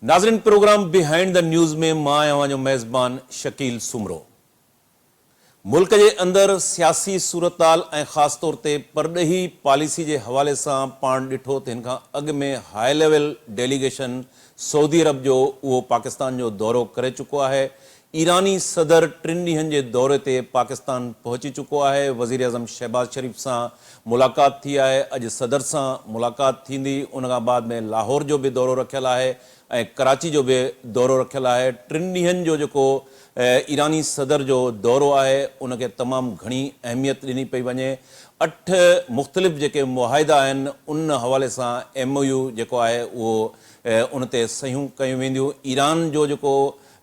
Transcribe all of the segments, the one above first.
नाज़रीन programme behind the news में मां आहियां जो मेज़बान शकील सुमरो। मुल्क जे अंदर सियासी सूरताल ऐं ख़ासि तौर ते परॾेही पॉलिसी जे हवाले सां पाण ॾिठो त हिन खां अॻु में हाई लेवल डेलीगेशन सऊदी अरब जो उहो पाकिस्तान जो दौरो करे चुको आहे। ईरानी सदर 3 ॾींहंनि जे दौरे ते पाकिस्तान पहुची चुको आहे। वज़ीर आज़म शहबाज शरीफ़ सां मुलाक़ात थी आहे। अॼु सदर सां मुलाक़ात थींदी। उन खां बाद में लाहौर जो बि दौरो रखियलु आहे ऐं कराची जो बि दौरो रखियलु आहे। 3 ॾींहंनि जो जेको ईरानी सदर जो दौरो आहे उनखे तमामु घणी अहमियत ॾिनी पई वञे। 8 मुख़्तलिफ़ जेके मुआहिदा आहिनि उन हवाले सां MOU जेको आहे उहो उन ते सहियूं कयूं वेंदियूं। ईरान जो जेको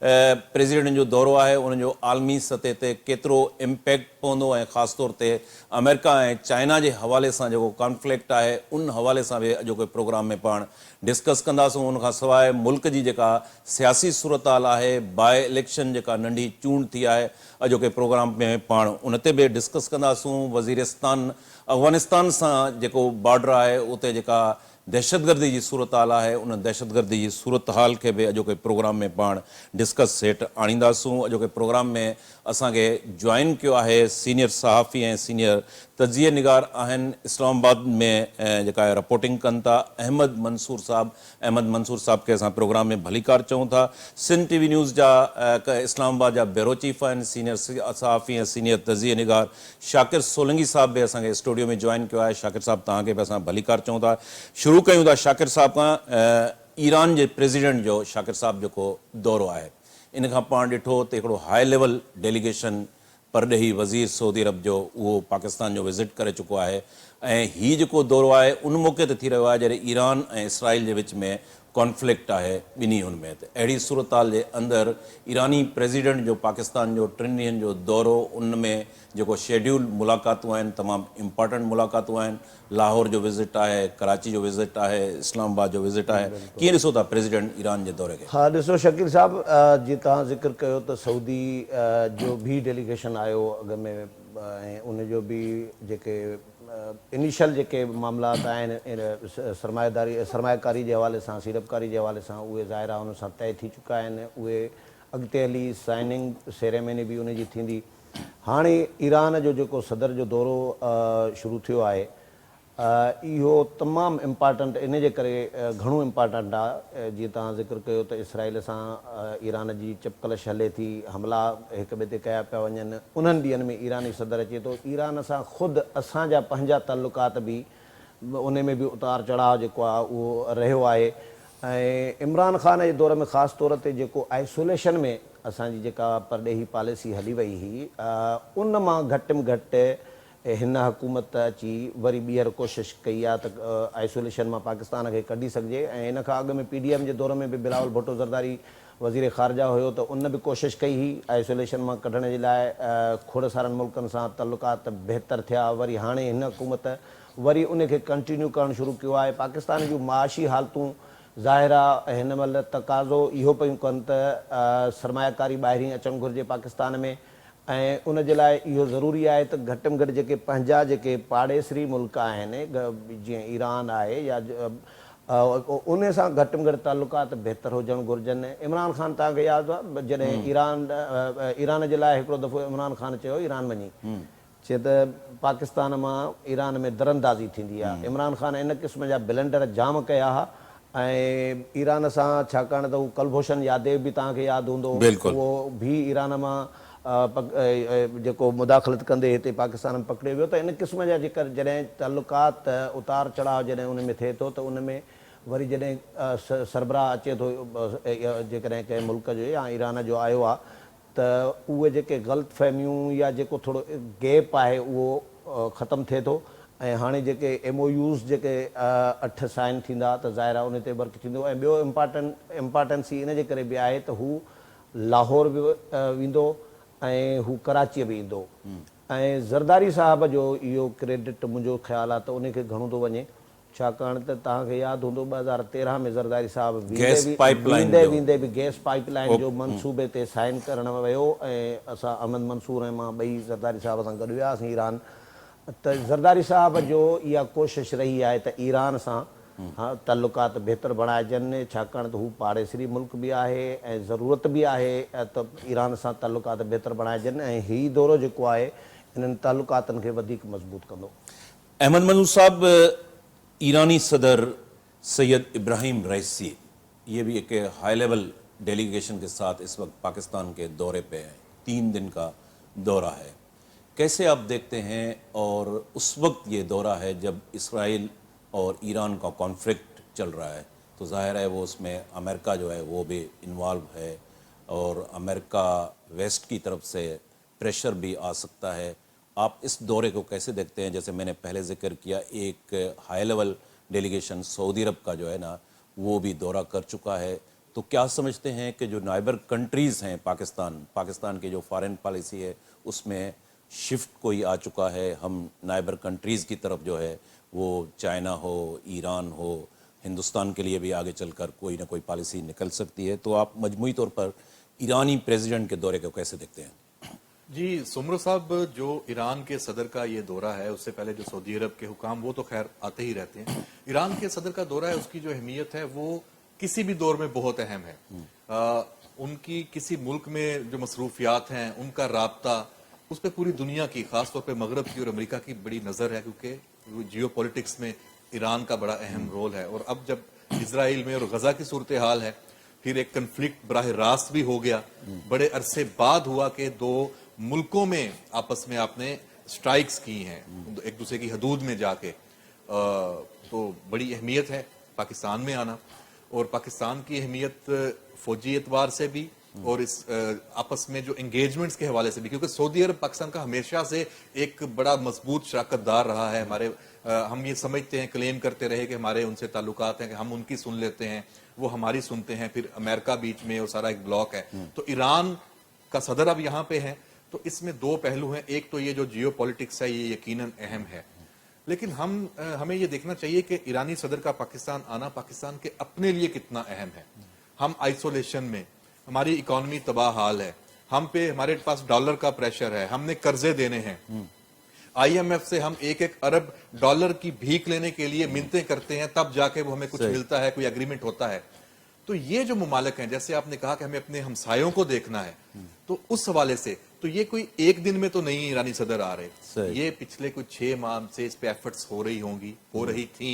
प्रेसिडेंट जो दौरो आहे उनजो आलमी सतह ते केतिरो इम्पैक्ट पवंदो ऐं ख़ासि तौर ते अमेरिका ऐं चाइना जे हवाले सां जेको कॉन्फ्लिक्ट आहे उन हवाले सां बि अॼोके प्रोग्राम में पाण डिस्कस कंदासूं। उनखां सवाइ मुल्क जी जेका सियासी सूरताल आहे, बाय इलेक्शन जेका नंढी चूंड थी आहे, अॼोके प्रोग्राम में पाण उन ते बि डिस्कस कंदासूं। वज़ीरिस्तान अफ़गानिस्तान सां जेको बॉर्डर आहे उते जेका दहशतगर्दी जी सूरताल आहे उन दहशतगर्दी जी सूरत हाल खे बि अॼोके प्रोग्राम में पाण डिस्कस हेठि आणींदासूं। अॼोके प्रोग्राम में असांखे जॉइन कयो आहे सीनियर सहाफ़ी ऐं सीनियर तजिए निगार आहिनि। इस्लामाबाद में जेका आहे रिपोर्टिंग कनि था अहमद मंसूर साहब। अहमद मंसूर साहब खे असां प्रोग्राम में भलीकार चऊं था। सिंध TV न्यूज़ जा इस्लामाबाद जा ब्यूरो चीफ आहिनि सीनियर सहाफ़ी ऐं सीनियर तजिए निगार शाकिर सोलंगी साहब बि असांखे स्टूडियो में जॉइन कयो आहे। शाकिर साहब तव्हांखे बि असां भलीकार चऊं था। शुरू कयूं था शाकिर साहब खां। ईरान जे प्रेसिडेंट जो शाकिर साहब जेको दौरो आहे इन खां पाण ॾिठो त हिकिड़ो हाई लेवल डेलीगेशन परॾेही वज़ीर सऊदी अरब जो उहो पाकिस्तान जो विज़िट करे चुको आहे ऐं हीउ जेको दौरो आहे उन मौक़े ते थी रहियो आहे जॾहिं ईरान ऐं इसराइल जे विच में कॉन्फ्लिक्ट आहे ॿिन्ही हुन में। त अहिड़ी सूरताल जे अंदरि ईरानी प्रेसिडेंट जो पाकिस्तान जो 3 ॾींहंनि जो दौरो उन में जेको शेड्यूल मुलाक़ातूं आहिनि तमामु इम्पॉर्टेंट मुलाक़ातूं आहिनि। लाहौर जो विज़िट आहे, कराची जो विज़िट आहे, इस्लामाबाद जो विज़िट आहे। कीअं ॾिसो था प्रेसिडेंट ईरान जे दौरे खे? हाँ ॾिसो शकील साहब, जीअं तव्हां ज़िक्र कयो त सऊदी जो बि डेलीगेशन आयो अॻ में ऐं उनजो बि जेके इनिशियल जेके मामलात आहिनि सरमायाकारी जे हवाले सां सीड़पकारी जे हवाले सां उहे ज़ाहिर आहे उन सां तय थी चुका आहिनि। उहे अॻिते हली साइनिंग सेरेमनी बि उनजी थींदी। हाणे ईरान जो जेको सदर जो दौरो शुरू थियो आहे इहो तमामु इम्पॉर्टेंट इन जे करे घणो इम्पॉर्टेंट आहे। जीअं तव्हां ज़िक्र कयो त इसराइल सां ईरान जी चपकलश हले थी, हमला हिक ॿिए ते कया पिया वञनि। उन्हनि ॾींहंनि में ईरानी सदर अचे थो। ईरान सां ख़ुदि असांजा पंहिंजा तालुकात बि उन में बि उतार चढ़ाव जेको आहे उहो रहियो आहे। ऐं इमरान ख़ान जे दौर में ख़ासि तौर ते जेको आइसोलेशन में असांजी जेका परॾेही पॉलिसी हली वई हुई उन मां घटि में घटि हिन हुकूमत अची वरी ॿीहर कोशिशि कई आहे त आइसोलेशन मां पाकिस्तान खे कढी सघिजे। ऐं इन खां अॻु में PDM जे दौर में बि बिलावल भुट्टो ज़रदारी वज़ीर ख़ारजा हुयो त उन बि कोशिशि कई हुई आइसोलेशन मां कढण जे लाइ। खोड़ सारनि मुल्कनि सां तालुकात बहितर थिया। वरी हाणे हिन हुकूमत वरी उनखे कंटिन्यू करणु शुरू कयो आहे। पाकिस्तान जूं माशी हालतूं ज़ाहिर आहे हिन महिल तक़ाज़ो इहो पियूं कनि त सरमायाकारी ॿाहिरीं अचणु घुरिजे पाकिस्तान में। ऐं उन जे लाइ इहो ज़रूरी आहे त घटि में घटि जेके पंहिंजा जेके पाड़ेसरी मुल्क आहिनि जीअं ईरान आहे या उन सां घटि में घटि तालुकात बहितर हुजणु घुरिजनि। इमरान ख़ान तव्हांखे यादि आहे जॾहिं ईरान जे लाइ हिकिड़ो दफ़ो इमरान ख़ान चयो ईरान वञी चए त पाकिस्तान मां ईरान में दरंदाज़ी थींदी आहे। इमरान ख़ान इन क़िस्म जा ब्लंडर जाम कया हुआ ऐं ईरान सां छाकाणि त हू कुलभूषण यादव बि तव्हांखे यादि हूंदो उहो बि ईरान मां जेको मुदाख़लत कंदे हिते पाकिस्तान में पकड़ियो वियो। त इन क़िस्म जा जेकर जॾहिं तालुकात उतार चढ़ाव जॾहिं उन में थिए थो त उन में वरी जॾहिं सरबराह अचे थो जेकॾहिं कंहिं मुल्क जो या ईरान जो आयो आहे त उहे जेके ग़लति फ़हमियूं या जेको थोरो गैप आहे उहो ख़तमु थिए थो। ऐं हाणे जेके MOUs जेके 8 साइन थींदा त ज़ाहिर आहे उन ते वर्क थींदो। ऐं ॿियो इम्पॉर्टेंसी इन जे करे बि आहे त हू लाहौर बि वेंदो ऐं हू कराची बि ईंदो। ऐं ज़रदारी साहब जो इहो क्रेडिट मुंहिंजो ख़्यालु आहे त उनखे घणो थो वञे छाकाणि त तव्हांखे यादि हूंदो 2013 में ज़रदारी साहब वेंदे बि गैस पाइपलाइन जो मनसूबे ते साइन करणु वियो ऐं असां अहमद मंसूर ऐं मां ॿई ज़रदारी साहब सां गॾु वियासीं ईरान। त ज़रदारी साहब जो इहा कोशिशि रही आहे त ईरान सां हाँ ताल्लुकात बहितर बणाइजनि, छाकाणि त हू पाड़ेसरी मुल्क बि आहे ऐं ज़रूरत बि आहे त ईरान सां ताल्लुकात बहितर बणाइजनि ऐं हीउ दौरो जेको आहे इन्हनि ताल्लुकातनि खे वधीक मज़बूत कंदो। अहमद मंजूर साहब, ईरानी सदर सैयद इब्राहिम रईसी ये भी एक हाई लेवल डेलीगेशन के साथ इस वक्त पाकिस्तान के दौरे पे हैं, 3 दिन का दौरा है, कैसे आप देखते हैं? और उस वक्त ये दौरा है जब इसराइल और ईरान का कॉन्फ्लिक्ट चल रहा है, तो जाहिर है वो उसमें अमेरिका जो है वो भी इन्वॉल्व है और अमेरिका वेस्ट की तरफ से प्रेशर भी आ सकता है। आप इस दौरे को कैसे देखते हैं? जैसे मैंने पहले जिक्र किया, एक हाई लेवल डेलीगेशन सऊदी अरब का जो है ना वो भी दौरा कर चुका है, तो क्या समझते हैं कि जो नाइबर कंट्रीज़ हैं पाकिस्तान की जो फॉरेन पॉलिसी है उसमें शिफ्ट कोई आ चुका है? हम नाइबर कंट्रीज़ की तरफ जो है वो चाइना हो, ईरान हो, हिंदुस्तान के लिए भी आगे चलकर कोई ना कोई पॉलिसी निकल सकती है, तो आप मजमूई तौर पर ईरानी प्रेसिडेंट के दौरे को कैसे देखते हैं? जी सुमरो साहब, जो ईरान के सदर का ये दौरा है, उससे पहले जो सऊदी अरब के हुकाम वो तो खैर आते ही रहते हैं। ईरान के सदर का दौरा है, उसकी जो अहमियत है वो किसी भी दौर में बहुत अहम है। उनकी किसी मुल्क में जो मसरूफियात हैं, उनका राब्ता, उस पर पूरी दुनिया की, खासतौर पर मगरब की और अमेरिका की बड़ी नज़र है, क्योंकि जियो पॉलिटिक्स में ईरान का बड़ा अहम रोल है। और अब जब इसराइल में और गजा की सूरत हाल है, फिर एक कन्फ्लिक्ट बराह रास्त भी हो गया, बड़े अरसे बाद हुआ कि 2 मुल्कों में आपस में आपने स्ट्राइक्स की हैं एक दूसरे की हदूद में जाके, तो बड़ी अहमियत है पाकिस्तान में आना। और पाकिस्तान की अहमियत फौजी एतबार से भी और इस आपस में जो एंगेजमेंट्स के हवाले से भी, क्योंकि सऊदी अरब पाकिस्तान का हमेशा से एक बड़ा मजबूत शराकतदार रहा है। हमारे हम ये समझते हैं, क्लेम करते रहे कि हमारे उनसे ताल्लुकात हैं कि हम उनकी सुन लेते हैं, वो हमारी सुनते हैं, फिर अमेरिका बीच में और सारा एक ब्लॉक है। तो ईरान का सदर अब यहाँ पे है, तो इसमें 2 पहलू हैं। एक तो ये जो जियो पॉलिटिक्स है ये यकीनन अहम है, लेकिन हमें ये देखना चाहिए कि ईरानी सदर का पाकिस्तान आना पाकिस्तान के अपने लिए कितना अहम है। हम आइसोलेशन में, हमारी इकोनॉमी तबाह हाल है, हमारे पास डॉलर का प्रेशर है, हमने कर्जे देने हैं, IMF से हम 1-1 अरब डॉलर की भीख लेने के लिए मिन्नतें करते हैं, तब जाके वो हमें कुछ मिलता है, कोई एग्रीमेंट होता है। तो ये जो मुमालिक हैं, जैसे आपने कहा कि हमें अपने हमसायों को देखना है, तो उस हवाले से तो ये कोई एक दिन में तो नहीं ईरानी सदर आ रहे, ये पिछले कुछ 6 माह से इस पे एफर्ट्स हो रही थी,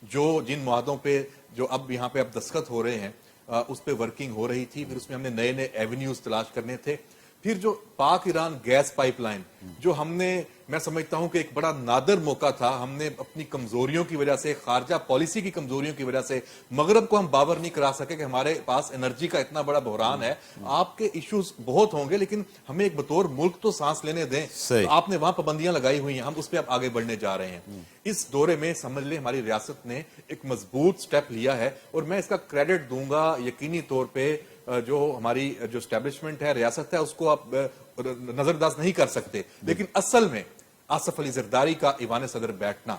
जो जिन मुआहदों पे जो अब यहाँ पे अब दस्तखत हो रहे हैं उस पे वर्किंग हो रही थी। फिर उसमें हमने नए नए एवेन्यूज तलाश करने थे। फिर जो पाक ईरान गैस पाइपलाइन, जो मैं समझता हूं कि एक बड़ा नादर मौका था, हमने अपनी कमजोरियों की वजह से, खारजा पॉलिसी की कमजोरियों की वजह से मगरब को हम बावर नहीं करा सके कि हमारे पास एनर्जी का इतना बड़ा बहरान है। आपके इश्यूज बहुत होंगे, लेकिन हमें एक बतौर मुल्क तो सांस लेने दें। तो आपने वहां पाबंदियां लगाई हुई हैं, हम उस पर अब आगे बढ़ने जा रहे हैं। इस दौरे में समझ लें हमारी रियासत ने एक मजबूत स्टेप लिया है, और मैं इसका क्रेडिट दूंगा यकीनी तौर पर जो हमारी जो एस्टेब्लिशमेंट है, रियासत है, उसको आप नजरअंदाज नहीं कर सकते। लेकिन असल में आसफ अली जरदारी का ईवान सदर बैठना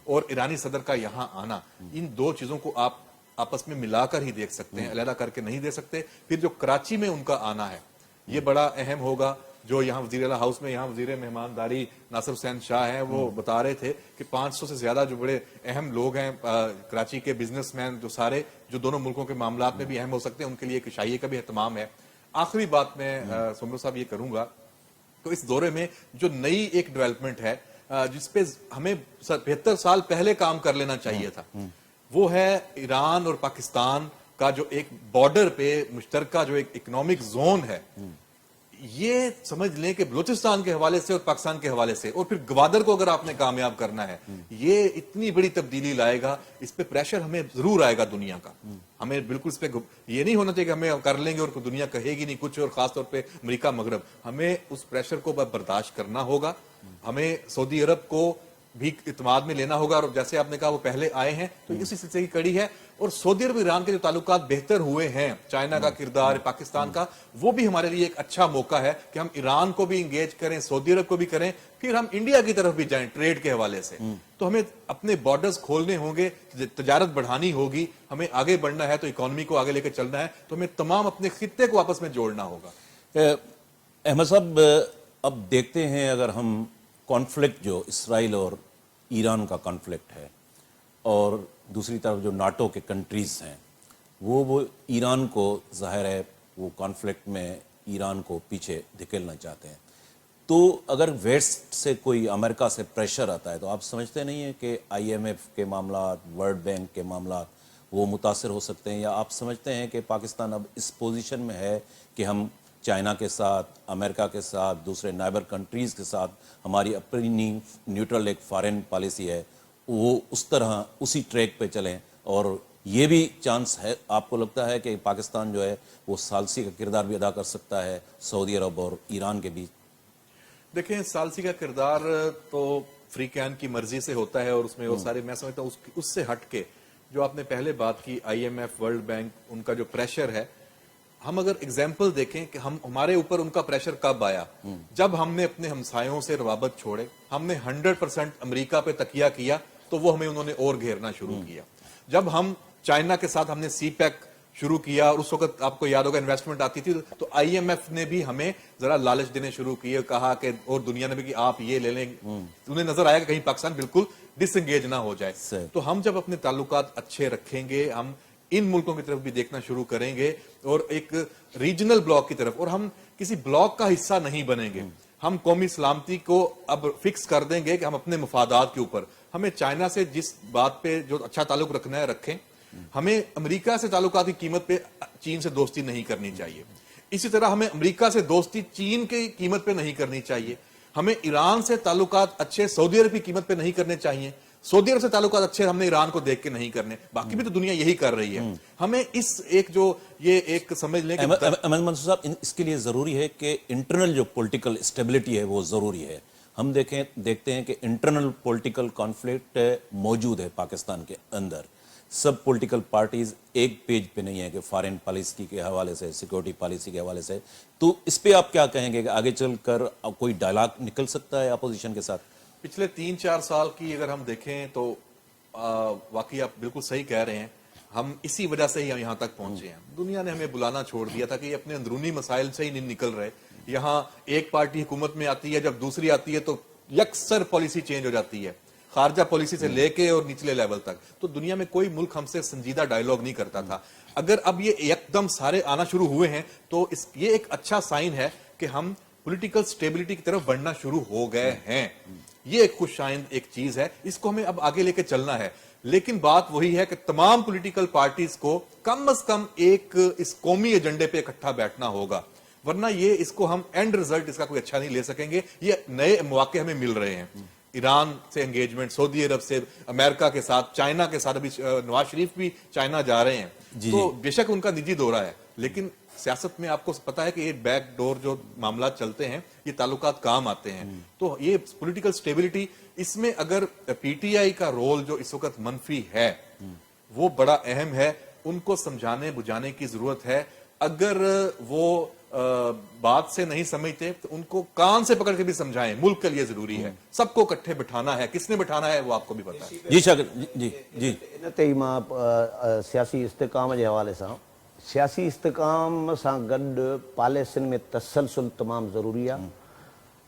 और ईरानी सदर का यहां आना, इन 2 चीजों को आप आपस में मिलाकर ही देख सकते हैं, अलग करके नहीं दे सकते। फिर जो कराची में उनका आना है, ये बड़ा अहम होगा। जो यहाँ वजीर आला हाउस में यहाँ वजीर मेहमानदारी नासिर हुसैन शाह हैं, वो बता रहे थे कि 500 से ज्यादा जो बड़े अहम लोग हैं कराची के बिजनेसमैन, जो सारे जो दोनों मुल्कों के मामलात में भी अहम हो सकते हैं, उनके लिए एक शाही का भी एहतमाम है। आखिरी बात मैं सुमरो साहब ये करूंगा, तो इस दौरे में जो नई एक डेवलपमेंट है जिसपे हमें 75 साल पहले काम कर लेना चाहिए था, वो है ईरान और पाकिस्तान का जो एक बॉर्डर पे मुश्तरका जो एक इकोनॉमिक जोन है। ये समझ लें कि बलूचिस्तान के हवाले से और पाकिस्तान के हवाले से, और फिर ग्वादर को अगर आपने कामयाब करना है, ये इतनी बड़ी तब्दीली लाएगा। इस पे प्रेशर हमें जरूर आएगा दुनिया का। हमें बिल्कुल इस पे ये नहीं होना चाहिए कि हमें कर लेंगे और दुनिया कहेगी नहीं कुछ, और खासतौर पे अमेरिका मगरब, हमें उस प्रेशर को बर्दाश्त करना होगा। हमें सऊदी अरब को भी इत्मीनान में लेना होगा, और जैसे आपने कहा वो पहले आए हैं, तो इसी सिलसिले की कड़ी है। और सऊदी अरब ईरान के जो ताल्लुकात बेहतर हुए हैं, चाइना का किरदार, पाकिस्तान का, वो भी हमारे लिए एक अच्छा मौका है कि हम ईरान को भी इंगेज करें, सऊदी अरब को भी करें, फिर हम इंडिया की तरफ भी जाएं ट्रेड के हवाले से। तो हमें अपने बॉर्डर्स खोलने होंगे, तजारत बढ़ानी होगी, हमें आगे बढ़ना है, तो इकोनॉमी को आगे लेकर चलना है, तो हमें तमाम अपने खित्ते को आपस में जोड़ना होगा। अहमद साहब, अब देखते हैं अगर हम कॉन्फ्लिक्ट जो इसराइल और ईरान का कॉन्फ्लिक्ट है, और दूसरी तरफ जो नाटो के कंट्रीज हैं वो ईरान को ज़ाहिर है वो कॉन्फ्लिक्ट में ईरान को पीछे धकेलना चाहते हैं। तो अगर वेस्ट से कोई अमेरिका से प्रेशर आता है तो आप समझते नहीं हैं कि IMF के मामला, वर्ल्ड बैंक के मामला वो मुतासर हो सकते हैं, या आप समझते हैं कि पाकिस्तान अब इस पोजीशन में है कि हम चाइना के साथ, अमेरिका के साथ, दूसरे नाइबर कंट्रीज़ के साथ हमारी अपनी न्यूट्रल एक फॉरेन पॉलिसी है वो उस तरह उसी ट्रैक पे चलें, और ये भी चांस है आपको लगता है कि पाकिस्तान जो है वो सालसी का किरदार भी अदा कर सकता है सऊदी अरब और ईरान के बीच? देखें, सालसी का किरदार तो फ्री कैन की मर्जी से होता है और उसमें वो सारे, मैं समझता हूँ उससे हट के जो आपने पहले बात की IMF, वर्ल्ड बैंक, उनका जो प्रेशर है, हम अगर एग्जाम्पल देखें कि हमारे ऊपर उनका प्रेशर कब आया, जब हमने अपने हमसायों से रवाबत छोड़े, हमने 100% अमेरिका पे तकिया किया तो वो हमें उन्होंने और घेरना शुरू किया। जब हम चाइना के साथ हमने CPEC शुरू किया और उस वक्त आपको याद होगा इन्वेस्टमेंट आती थी तो IMF ने भी हमें जरा लालच देने शुरू किए, कहा कि और दुनिया ने भी कि आप ये ले लें, उन्हें नजर आया कि कहीं पाकिस्तान बिल्कुल डिसएंगेज ना हो जाए। तो हम जब अपने ताल्लुकात अच्छे रखेंगे, हम इन मुल्कों की तरफ भी देखना शुरू करेंगे और एक रीजनल ब्लॉक की तरफ, और हम किसी ब्लॉक का हिस्सा नहीं बनेंगे। हम कौमी सलामती को अब फिक्स कर देंगे कि हम अपने मफादात के ऊपर, हमें चाइना से जिस बात पे जो अच्छा ताल्लुक रखना है रखें, हमें अमेरिका से ताल्लुकात की कीमत पे चीन से दोस्ती नहीं करनी चाहिए। इसी तरह हमें अमेरिका से दोस्ती चीन की कीमत पे नहीं करनी चाहिए। हमें ईरान से ताल्लुकात अच्छे सऊदी अरब की कीमत पे नहीं करने चाहिए। सऊदी अरब से ताल्लुकात अच्छे हमने ईरान को देख के नहीं करने, बाकी भी तो दुनिया यही कर रही है। हमें इस एक जो ये एक समझ लें कि अहमद मंसूर साहब, इसके लिए ज़रूरी है कि इंटरनल जो पॉलिटिकल स्टेबिलिटी है वो ज़रूरी है। हम देखते हैं कि इंटरनल पॉलिटिकल कॉन्फ्लिक्ट मौजूद है पाकिस्तान के अंदर। सब पॉलिटिकल पार्टीज एक पेज पे नहीं है कि फॉरेन पॉलिसी के हवाले से, सिक्योरिटी पॉलिसी के हवाले से। तो इस पे आप क्या कहेंगे कि आगे चलकर कोई डायलॉग निकल सकता है अपोजिशन के साथ? पिछले 3-4 साल की अगर हम देखें तो वाकई आप बिल्कुल सही कह रहे हैं। हम इसी वजह से ही यहाँ तक पहुंचे हैं। दुनिया ने हमें बुलाना छोड़ दिया था कि ये अपने अंदरूनी मसाइल से ही नहीं निकल रहे। यहाँ एक पार्टी हुकूमत में आती है, जब दूसरी आती है तो यकसर पॉलिसी चेंज हो जाती है, खारजा पॉलिसी से लेके और निचले लेवल तक। तो दुनिया में कोई मुल्क हमसे संजीदा डायलॉग नहीं करता था। अगर अब ये एकदम सारे आना शुरू हुए हैं तो ये एक अच्छा साइन है कि हम पॉलिटिकल स्टेबिलिटी की तरफ बढ़ना शुरू हो गए हैं। ये एक खुशाइंद एक चीज है, इसको हमें अब आगे लेके चलना है। लेकिन बात वही है कि तमाम पॉलिटिकल पार्टीज को कम से कम एक इस कौमी एजेंडे पे इकट्ठा बैठना होगा, वरना ये इसको हम एंड रिजल्ट इसका कोई अच्छा नहीं ले सकेंगे। ये नए मौके हमें मिल रहे हैं, ईरान से एंगेजमेंट, सऊदी अरब से, अमेरिका के साथ, चाइना के साथ। अभी नवाज शरीफ भी चाइना जा रहे हैं। तो बेशक उनका निजी दौरा है, लेकिन सियासत में आपको पता है कि ये बैक डोर जो मामला चलते हैं ये ताल्लुकात काम आते हैं। तो ये पॉलिटिकल स्टेबिलिटी, इसमें अगर PTI का रोल जो इस वक्त मनफी है वो बड़ा अहम है। उनको समझाने बुझाने की जरूरत है। अगर वो बात से नहीं समझते तो उनको कान से पकड़ के भी समझाएं। मुल्क के लिए जरूरी है, सबको इकट्ठे बिठाना है। किसने बिठाना है वो आपको भी पता है। जी शागिर जी जी इन ते ई मां सियासी इस्तेकाम के हवाले से, सियासी इस्तेकाम से गॾु पॉलिसियुनि में तसलसल तमाम ज़रूरी आहे।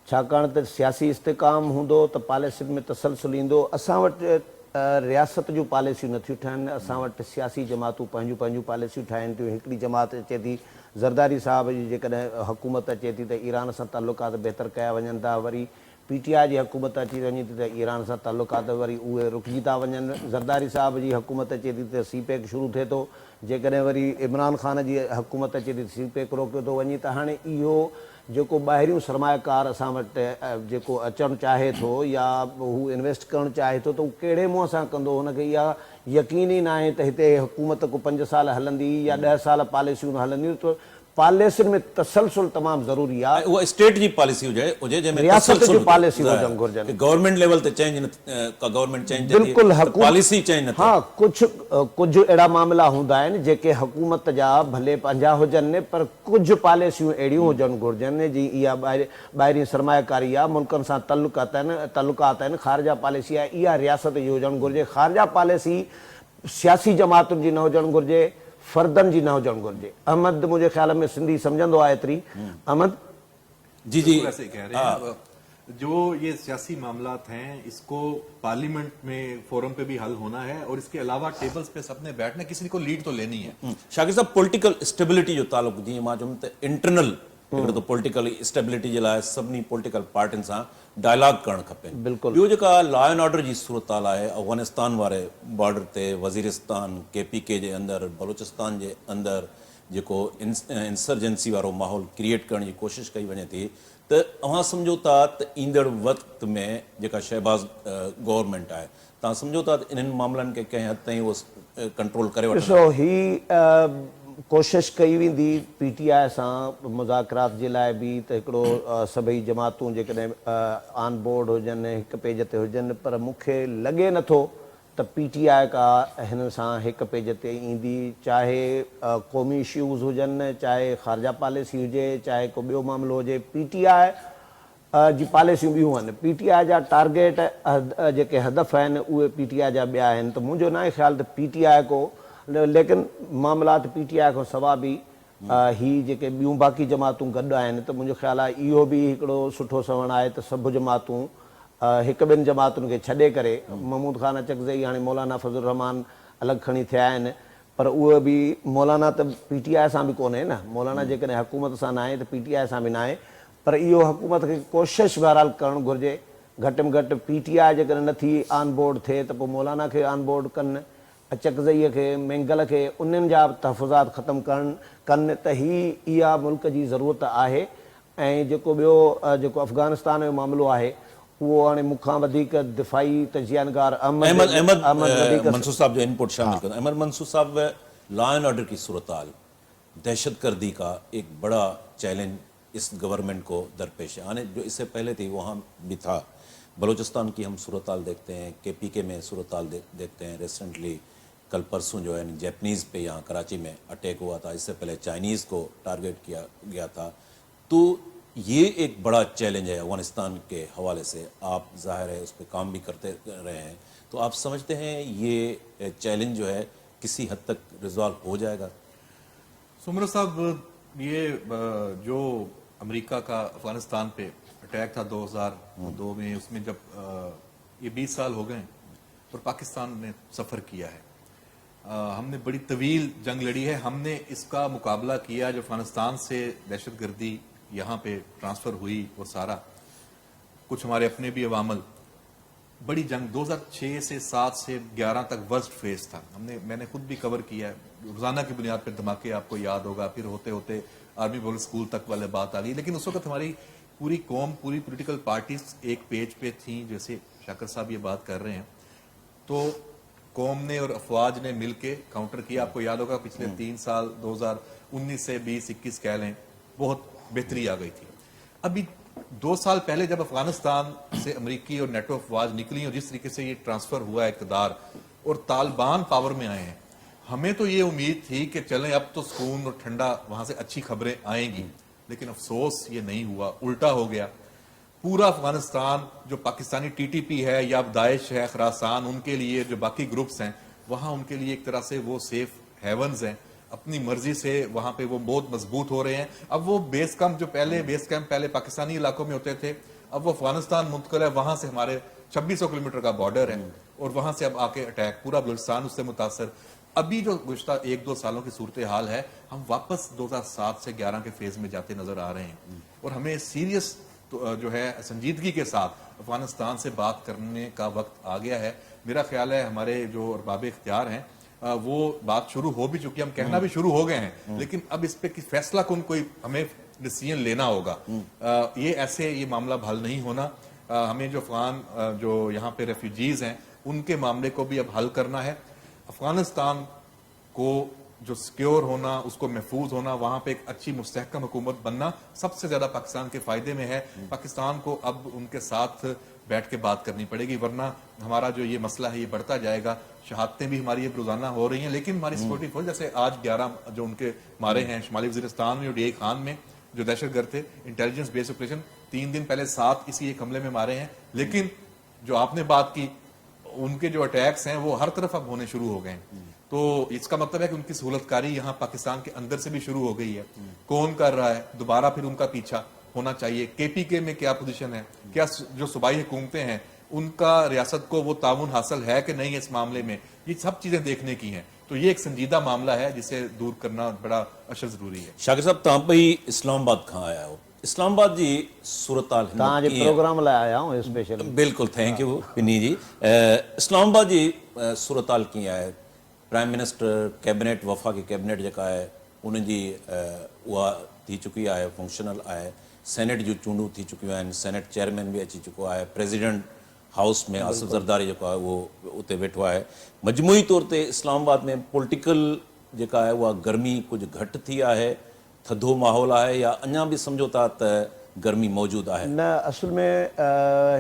छाकाणि त सियासी इस्तेकाम हूंदो त पॉलिसियुनि में तसलसल ईंदो। असां वटि रियासत जूं पॉलिसियूं नथियूं ठहनि, असां वटि सियासी जमातूं पंहिंजूं पंहिंजूं पॉलिसियूं ठाहिनि थियूं। हिकिड़ी जमात अचे थी, ज़रदारी साहब जी जेकॾहिं हुकूमत अचे थी त ईरान सां ताल्लुकात बहितर कया वञनि था, वरी PTI जी हुकूमत अची वञे थी त ईरान सां ताल्लुकात वरी उहे रुकिजी था वञनि। ज़रदारी साहब जी हुकूमत अचे थी त CPEC शुरू थिए थो, जेकॾहिं वरी इमरान ख़ान जी हुकूमत अचे थी CPEC रोकियो थो वञे। त हाणे इहो जेको ॿाहिरियूं सरमायाकार असां वटि जेको अचणु चाहे थो या हू इन्वेस्ट करणु चाहे थो त उहो कहिड़े मुंहं सां कंदो, हुनखे इहा यकीन ई न आहे त हिते हुकूमत को 5 साल हलंदी या 10 साल पॉलिसियूं हलंदियूं। त पॉलिसियुनि में तसलसल तमाम ज़रूरी आहे। उहा स्टेट जी पॉलिसी हुजे जंहिंमें रियासत जूं पॉलिसियूं हुजणु घुरिजनि। गवर्नमेंट लेवल ते चेंज का गवर्नमेंट चेंज बिल्कुलु पॉलिसी चेंज न। हाँ, कुछ अहिड़ा मामला हूंदा आहिनि जेके हुकूमत जा भले 50 हुजनि, पर कुझु पॉलिसियूं अहिड़ियूं हुजणु घुरिजनि जी इहा ॿाहिरीं सरमायाकारी आहे, मुल्कनि सां ताल्लुकात आहिनि, ख़ारजा पॉलिसी आहे, इहा रियासत जी हुजणु घुरिजे। ख़ारजा पॉलिसी सियासी जमातुनि जी न हुजणु घुरिजे, फर्दनि जी न हुजणु घुरिजे। अहमद मुंहिंजे ख़्याल में सिंधी सम्झंदो आहे एतिरी। अहमद जी ऐसे कह रहे हैं। جو یہ سیاسی معاملات ہیں اس کو پارلیمنٹ میں فورم پہ بھی حل ہونا ہے اور اس کے علاوہ ٹیبلز پہ سب نے بیٹھنا ہے, کسی کو لیڈ تو لینی ہے. شاکر صاحب پولیٹیکل اسٹیبلٹی جو تعلق جی मां चुम त इंटरनल हिकिड़ो त पॉलिटिकल स्टेबिलिटी जे लाइ सभिनी पॉलिटिकल पार्टियुनि सां डायलॉग करणु खपे. बिल्कुलु. ॿियो जेका लॉ एंड ऑर्डर जी सूरत हाल आहे अफ़गानिस्तान वारे बॉर्डर ते वज़ीरिस्तान KPK जे अंदरि बलूचिस्तान जे अंदरि जेको इंसर्जेंसी वारो माहौल क्रिएट करण जी कोशिशि कई वञे थी त अव्हां सम्झो था त ईंदड़ वक़्त में जेका शहबाज़ गवर्नमेंट आहे तव्हां सम्झो था त इन्हनि मामलनि खे कंहिं हद ताईं उहो कंट्रोल करे वठंदा? ॾिसो ही कोशिश कई वेंदी PTI सां मुज़ाकरात जे लाइ बि त हिकिड़ो सभई जमातूं जेकॾहिं ऑन बोर्ड हुजनि हिकु पेज ते हुजनि, पर मूंखे लॻे नथो त PTI का हिन सां हिकु पेज ते ईंदी, चाहे क़ौमी इश्यूज़ हुजनि, चाहे ख़ारजा पॉलिसी हुजे, चाहे को ॿियो मामिलो हुजे. PTI जी पॉलिसियूं ॿियूं आहिनि, PTI जा टारगेट जेके हदफ़ आहिनि उहे PTI जा ॿिया आहिनि. त मुंहिंजो न आहे ख़्यालु त PTI को, लेकिन मामलात PTI खां सवा बि ही जेके ॿियूं बाक़ी जमातूं गॾु आहिनि, त मुंहिंजो ख़्यालु आहे इहो बि हिकिड़ो सुठो सवण आहे त सभु जमातूं हिकु ॿिनि जमातुनि खे छॾे करे, महमूद ख़ान अचकज़ई हाणे मौलाना फज़लुर रहमान अलॻि खणी थिया आहिनि, पर उहे बि मौलाना त PTI सां बि कोन्हे न. मौलाना जेकॾहिं हुकूमत सां न आहे त PTI सां बि न आहे, पर इहो हुकूमत खे कोशिशि बहरहाल करणु घुरिजे. घटि में घटि PTI जेकॾहिं नथी ऑन बोर्ड थिए त पोइ मौलाना खे ऑन बोर्ड कनि, अचकज़ईअ खे, मेंगल खे, उन्हनि जा तहफ़ुज़ात ख़तमु कनि त इहा मुल्क जी ज़रूरत आहे. ऐं जेको ॿियो जेको अफ़गानिस्तान जो मामिलो आहे उहो हाणे मूंखां वधीक दिफ़ाई तजियानगार अहमद मंसूर साहब जो इनपुट शामिल करें. अहमद मंसूर साहब, लॉ एंड ऑर्डर की सूरत हाल, दहशत गर्दी का एक बड़ा चैलेंज इस गवर्नमेंट को दरपेश है. आने जो इससे पहले थी वहाँ भी था. बलूचिस्तान की हम सूरत हाल देखते हैं, KPK में सूरत हाल देखते हैं. रिसेंटली कल परसों जो है जैपनीज़ पे यहाँ कराची में अटैक हुआ था, इससे पहले चाइनीज़ को टारगेट किया गया था. तो ये एक बड़ा चैलेंज है अफगानिस्तान के हवाले से. आप ज़ाहिर है उस पर काम भी करते रहे हैं, तो आप समझते हैं ये चैलेंज जो है किसी हद तक रिजॉल्व हो जाएगा? सुमरो साहब, ये जो अमेरिका का अफगानिस्तान पे अटैक था 2002 में, उसमें जब ये 20 साल हो गए और पाकिस्तान ने सफ़र किया है, हमने बड़ी तवील जंग लड़ी है. हमने इसका मुकाबला किया जो अफगानिस्तान से दहशत गर्दी यहाँ पे ट्रांसफ़र हुई और सारा कुछ हमारे अपने भी अवामल, बड़ी जंग 2006 से 7 से 11 तक वर्स्ट फेज था. मैंने खुद भी कवर किया है. रोज़ाना की बुनियाद पर धमाके आपको याद होगा, फिर होते होते आर्मी पब्लिक स्कूल तक वाले बात आ गई. लेकिन उस वक्त हमारी पूरी कौम, पूरी पॉलिटिकल पार्टीज एक पेज पे थी. जैसे शाकर साहब ये बात कर रहे हैं, तो कौम ने और अफवाज ने मिलके काउंटर किया. आपको याद होगा पिछले 3 साल 2019 से 20-21 कह लें, बहुत बेहतरी आ गई थी. अभी 2 साल पहले जब अफगानिस्तान से अमरीकी और नेटो अफवाज निकली और जिस तरीके से ये ट्रांसफर हुआ इक़्तिदार और तालिबान पावर में आए हैं, हमें तो ये उम्मीद थी कि चलें अब तो सुकून और ठंडा, वहां से अच्छी खबरें आएंगी. लेकिन अफसोस ये नहीं हुआ, उल्टा हो गया. पूरा अफगानिस्तान जो पाकिस्तानी TTP है या दाइश है, खरासान, उनके लिए जो बाकी ग्रुप्स हैं, वहाँ उनके लिए एक तरह से वो सेफ हेवन्स हैं. अपनी मर्जी से वहाँ पे वो बहुत मजबूत हो रहे हैं. अब वो बेस कैंप पहले पाकिस्तानी इलाकों में होते थे, अब वो अफगानिस्तान मुंतकिल है. वहाँ से हमारे 2600 किलोमीटर का बॉर्डर है और वहाँ से अब आके अटैक, पूरा बलूचिस्तान उससे मुतासर. अभी जो गुज़श्ता 1-2 सालों की सूरत हाल है, हम वापस 2007 से 11 के फेज में जाते नजर आ रहे हैं. और हमें सीरियस जो है संजीदगी के साथ अफगानिस्तान से बात करने का वक्त आ गया है. मेरा ख्याल है हमारे जो अरबाब इख्तियार हैं वो बात शुरू हो भी चुकी है, हम कहना भी शुरू हो गए हैं. लेकिन अब इस पे फैसला कोई हमें डिसीजन लेना होगा. ये मामला हल नहीं होना. हमें जो अफगान जो यहाँ पे रेफ्यूजीज हैं उनके मामले को भी अब हल करना है. अफगानिस्तान को जो सिक्योर होना, उसको महफूज होना, वहां पे एक अच्छी मुस्तहकम हुकूमत बनना सबसे ज्यादा पाकिस्तान के फायदे में है. पाकिस्तान को अब उनके साथ बैठ के बात करनी पड़ेगी, वरना हमारा जो ये मसला है ये बढ़ता जाएगा. शहादतें भी हमारी रोजाना हो रही हैं, लेकिन हमारी सिक्योरिटी फोर्स, जैसे आज 11 जो उनके मारे हैं शुमाली वजीरिस्तान में और DI खान में जो दहशतगर्द थे, इंटेलिजेंस बेस्ड ऑपरेशन, 3 दिन पहले 7 इसी एक हमले में मारे हैं. लेकिन जो आपने बात की, उनके जो अटैक्स हैं वो हर तरफ अब होने शुरू हो गए हैं. तो इसका मतलब है कि उनकी सहूलतकारी यहाँ पाकिस्तान के अंदर से भी शुरू हो गई है. कौन कर रहा है दोबारा फिर उनका पीछा? ہونا چاہیے, KPK میں کیا پوزیشن ہے, کیا جو صوبائی حکومتیں ہیں ان کا ریاست کو وہ تعاون حاصل ہے کہ نہیں اس معاملے میں, یہ سب چیزیں دیکھنے کی ہیں. تو یہ ایک سنجیدہ معاملہ ہے جسے دور کرنا بڑا اشد ضروری ہے. شاکر صاحب تاں پئی اسلام آباد کھاں آیا ہو, اسلام آباد جی صورتحال تاں جی پروگرام لائے آیا ہوں اسپیشل. بالکل تھینک یو پنی جی. اسلام آباد جی صورتحال کیं ہے, پرائم منسٹر कैबिनेट वफ़ाक़ी कैबिनेट जेका आहे उन जी उहा थी चुकी आहे, फंक्शनल आहे, सेनेट जूं चूंडूं थी चुकियूं आहिनि, सेनेट चेयरमैन बि अची चुको आहे, प्रेसिडेंट हाउस में आसिफ ज़रदारी जेको आहे उहो उते वेठो आहे. मजमूई तौर ते इस्लामाबाद में पॉलिटिकल जेका आहे उहा गर्मी कुझु घटि थी आहे, थधो माहौल आहे, या अञा बि सम्झो था त गर्मी मौजूदु आहे? न असल में